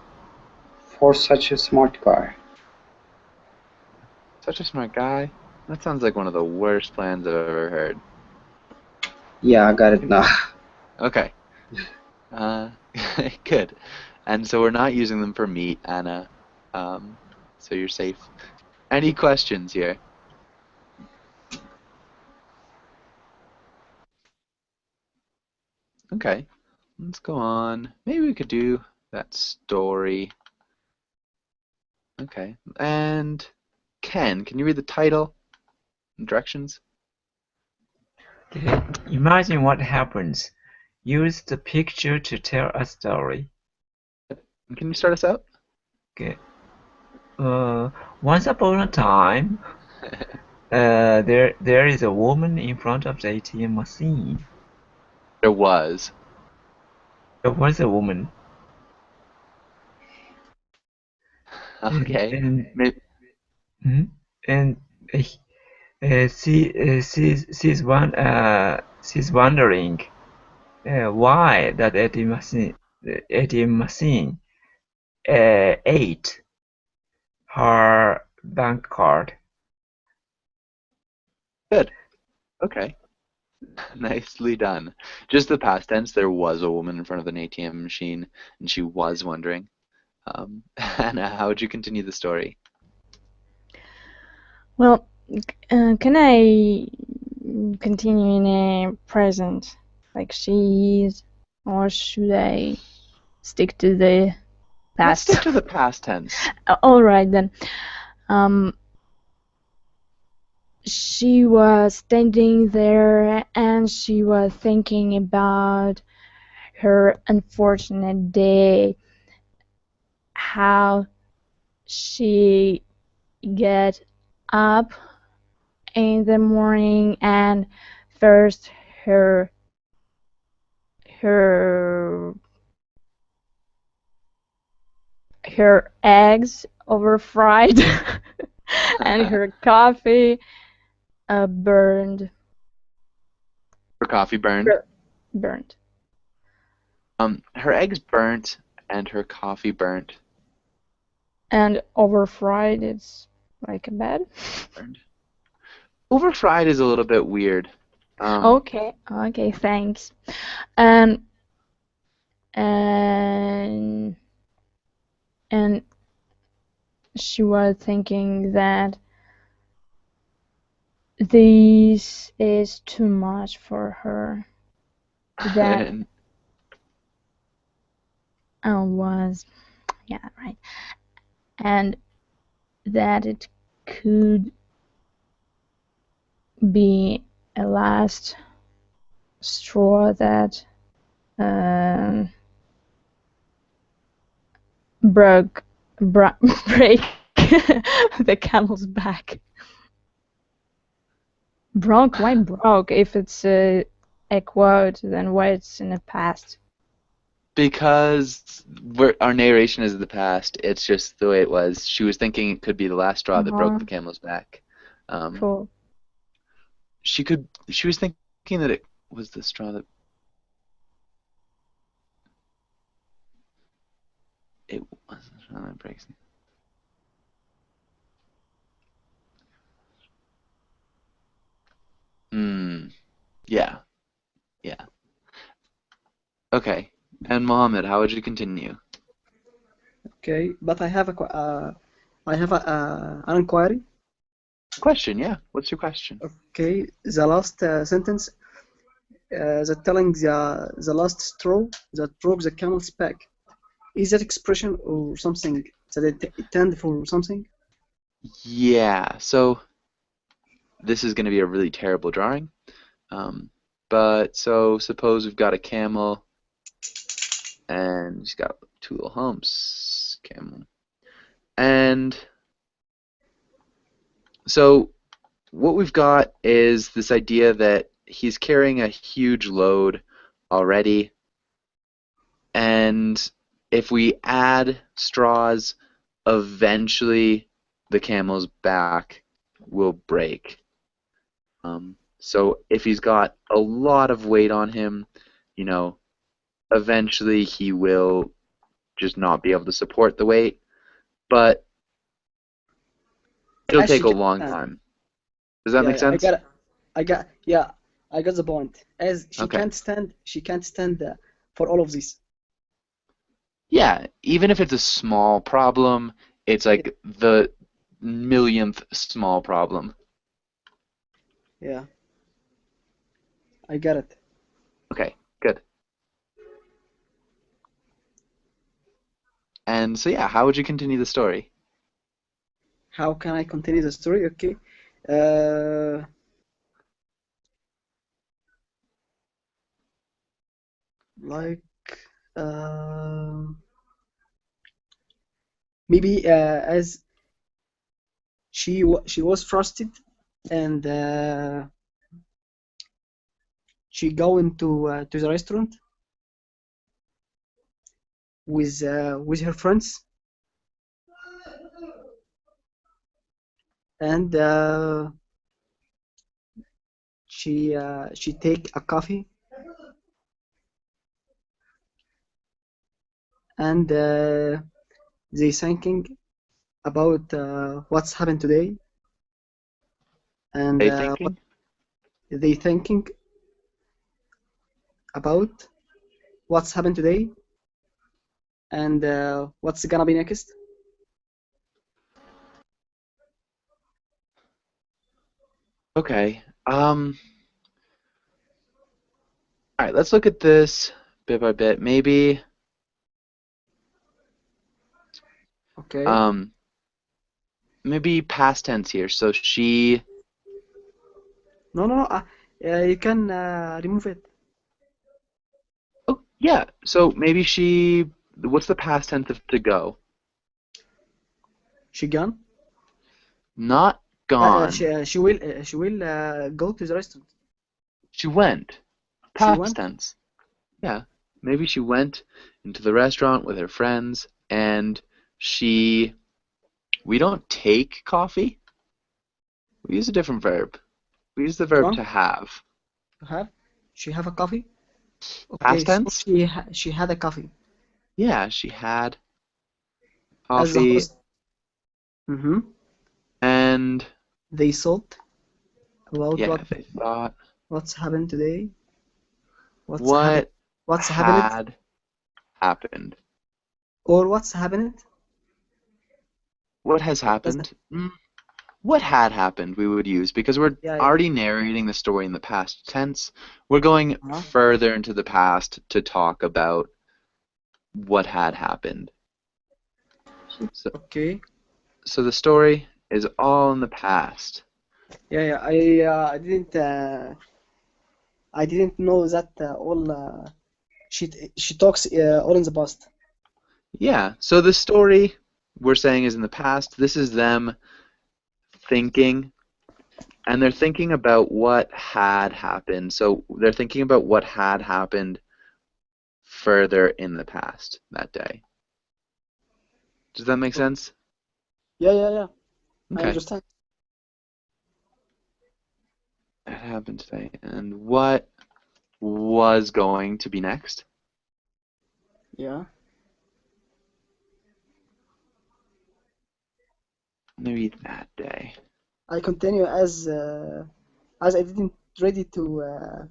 Speaker 3: for such a smart guy.
Speaker 1: Such a smart guy. That sounds like one of the worst plans I've ever heard.
Speaker 3: Yeah, I got it now.
Speaker 1: Okay. Good. And so we're not using them for meat, Anna. So you're safe. Any questions here? Okay. Let's go on. Maybe we could do that story. Okay. And Ken, can you read the title and directions?
Speaker 4: Okay. Imagine what happens. Use the picture to tell a story.
Speaker 1: Can you start us out?
Speaker 4: Okay. Once upon a time, there is a woman in front of the ATM machine.
Speaker 1: There was.
Speaker 4: There was a woman.
Speaker 1: Okay.
Speaker 4: And
Speaker 1: Maybe,
Speaker 4: mhm. and she's wondering why that ATM machine ate her bank card.
Speaker 1: good. Okay. Nicely done. Just the past tense, there was a woman in front of an ATM machine, and she was wondering. Anna, how would you continue the story?
Speaker 2: Well, can I continue in a present, like she is, or should I stick to the
Speaker 1: Let's
Speaker 2: past?
Speaker 1: stick to the past tense.
Speaker 2: All right then. She was standing there and she was thinking about her unfortunate day, how she get up in the morning and first her her her eggs over fried and her coffee burned.
Speaker 1: Her coffee burned.
Speaker 2: Burned.
Speaker 1: Her eggs burnt and her coffee burnt.
Speaker 2: And over fried, it's like a bad.
Speaker 1: Burned. Over fried is a little bit weird.
Speaker 2: Okay, thanks. Um, and and she was thinking that this is too much for her. That
Speaker 1: And
Speaker 2: was, yeah, right. And that it could be a last straw that break the camel's back. Broke? Why broke? If it's a quote, then why it's in the past?
Speaker 1: because our narration is the past, it's just the way it was. She was thinking it could be the last straw that broke the camel's back.
Speaker 2: Cool.
Speaker 1: She was thinking that it was the straw that it was the straw that breaks. Yeah. Yeah. Okay. And Mohammed, how would you continue?
Speaker 6: Okay, but I have an inquiry.
Speaker 1: Question, yeah. What's your question?
Speaker 6: Okay, the last sentence that telling the last straw that broke the camel's back. Is that expression or something that it intend for something?
Speaker 1: Yeah, so this is going to be a really terrible drawing. But so suppose we've got a camel and he's got two little humps. Camel. And so what we've got is this idea that he's carrying a huge load already, and if we add straws, eventually the camel's back will break. So if he's got a lot of weight on him, you know, eventually he will just not be able to support the weight, but it'll
Speaker 6: As
Speaker 1: take
Speaker 6: she
Speaker 1: a
Speaker 6: can
Speaker 1: long
Speaker 6: stand.
Speaker 1: time. Does that
Speaker 6: Yeah,
Speaker 1: make
Speaker 6: yeah,
Speaker 1: sense?
Speaker 6: yeah, I got the point. As
Speaker 1: Okay.
Speaker 6: she can't stand for all of this.
Speaker 1: Yeah, even if it's a small problem, it's like the millionth small problem.
Speaker 6: Yeah, I got it.
Speaker 1: Okay, good. And so yeah, how would you continue the story?
Speaker 6: How can I continue the story? Okay. Uh, like uh, maybe as she was frustrated and she go into to the restaurant with her friends and she take a coffee and they thinking about what's happened today and
Speaker 1: They
Speaker 6: what
Speaker 1: thinking?
Speaker 6: they thinking about what's happened today and what's gonna be next.
Speaker 1: Okay. All right, let's look at this bit by bit. Maybe
Speaker 6: Okay.
Speaker 1: um maybe past tense here. So she
Speaker 6: No. You can remove it.
Speaker 1: Oh, yeah. So maybe she what's the past tense of to go?
Speaker 6: She gone.
Speaker 1: Not gone.
Speaker 6: She will go to the restaurant.
Speaker 1: She went.
Speaker 6: She
Speaker 1: Past
Speaker 6: went.
Speaker 1: tense. Yeah. Maybe she went into the restaurant with her friends and she we don't take coffee. We use a different verb. We use the verb to
Speaker 6: Drunk.
Speaker 1: have.
Speaker 6: Have. She have a coffee. Okay.
Speaker 1: Past
Speaker 6: So
Speaker 1: tense?
Speaker 6: she had a coffee.
Speaker 1: Yeah, she had
Speaker 6: As the
Speaker 1: coffee
Speaker 6: host. Mm-hmm.
Speaker 1: and
Speaker 6: They thought about
Speaker 1: yeah, they thought
Speaker 6: what's happened today. What's happened.
Speaker 1: what
Speaker 6: What's happened
Speaker 1: had happened.
Speaker 6: or what's happened.
Speaker 1: What has
Speaker 6: It doesn't.
Speaker 1: happened? What had happened we would use because we're
Speaker 6: Yeah.
Speaker 1: already narrating the story in the past tense. We're going
Speaker 6: Uh-huh.
Speaker 1: further into the past to talk about what had happened. So,
Speaker 6: Okay.
Speaker 1: so the story is all in the past.
Speaker 6: Yeah. I didn't know that all. She talks all in the past.
Speaker 1: Yeah, so the story we're saying is in the past. This is them thinking, and they're thinking about what had happened. So they're thinking about what had happened further in the past that day. Does that make sense?
Speaker 6: Yeah. I
Speaker 1: Okay.
Speaker 6: understand.
Speaker 1: It happened today. And what was going to be next?
Speaker 6: Yeah.
Speaker 1: Maybe that day.
Speaker 6: I continue as I didn't ready to.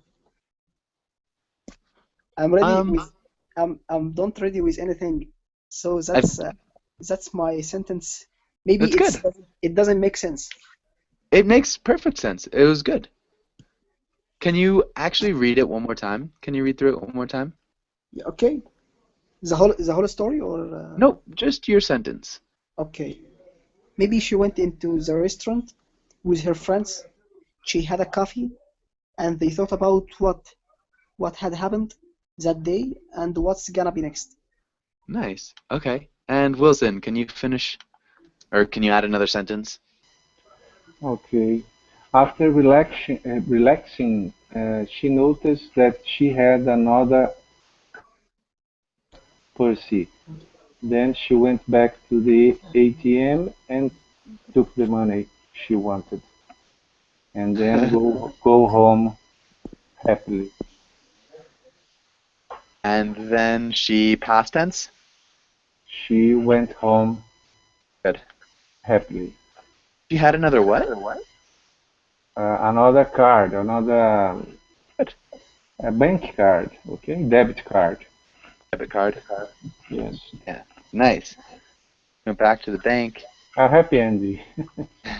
Speaker 6: I'm ready
Speaker 1: Um,
Speaker 6: with. I'm don't ready with anything. So
Speaker 1: I,
Speaker 6: that's my sentence. Maybe
Speaker 1: that's good.
Speaker 6: it doesn't make sense.
Speaker 1: It makes perfect sense. It was good. Can you actually read it one more time? Can you read through it one more time?
Speaker 6: Yeah, okay. The whole story or
Speaker 1: Nope, just your sentence.
Speaker 6: okay. Maybe she went into the restaurant with her friends. She had a coffee and they thought about what had happened that day and what's gonna be next.
Speaker 1: Nice. Okay. And Wilson, can you finish, or can you add another sentence?
Speaker 5: Okay. After relaxing, she noticed that she had another purse. Then she went back to the ATM and took the money she wanted, and then go home happily.
Speaker 1: And then she past tense?
Speaker 5: She went home
Speaker 1: Good.
Speaker 5: happily.
Speaker 1: She had another what?
Speaker 5: Another card, another
Speaker 1: Good.
Speaker 5: a bank card, okay, debit card.
Speaker 1: Debit card.
Speaker 5: Yes,
Speaker 1: Yeah. Nice. Went back to the bank.
Speaker 5: a happy ending.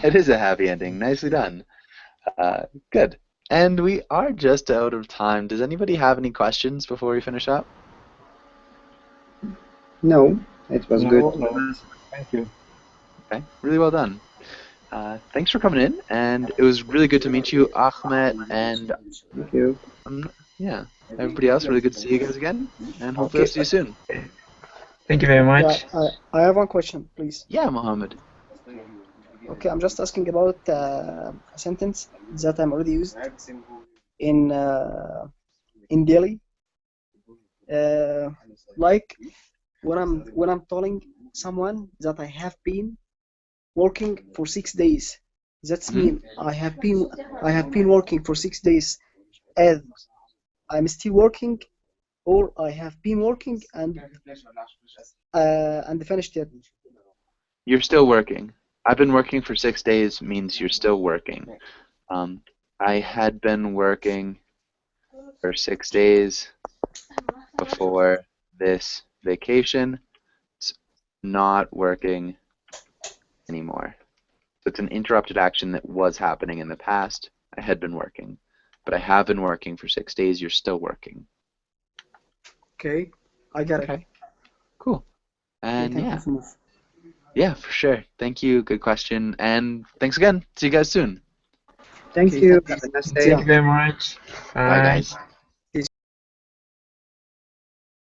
Speaker 1: It is a happy ending. Nicely done. Good. And we are just out of time. Does anybody have any questions before we finish up?
Speaker 3: No, it was good.
Speaker 5: No. Thank you.
Speaker 1: Okay. Really well done. Thanks for coming in, and it was really good to meet you, Ahmed, and
Speaker 3: Thank you.
Speaker 1: yeah, everybody else. Really good to see you guys again, and hopefully I'll see you soon.
Speaker 4: Thank you very
Speaker 6: Yeah,
Speaker 4: much.
Speaker 6: I have one question, please.
Speaker 1: Yeah, Mohammed.
Speaker 6: Okay, I'm just asking about a sentence that I'm already used in Delhi. Like when I'm telling someone that I have been working for 6 days. That's mean I have been working for 6 days, as I'm still working, or I have been working and finished it.
Speaker 1: You're still working. I've been working for 6 days means you're still working. I had been working for 6 days before this vacation. It's not working anymore. So it's an interrupted action that was happening in the past. I had been working, but I have been working for 6 days. You're still working.
Speaker 6: Okay, I got it.
Speaker 1: Okay, cool. And
Speaker 6: Thank
Speaker 1: yeah,
Speaker 6: you so much.
Speaker 1: yeah, for sure. Thank you. Good question. And thanks again. See you guys soon.
Speaker 3: Thank
Speaker 6: Okay,
Speaker 3: you.
Speaker 6: thank
Speaker 3: Have a nice
Speaker 6: you.
Speaker 3: day.
Speaker 4: Thank you very much.
Speaker 1: Bye, guys.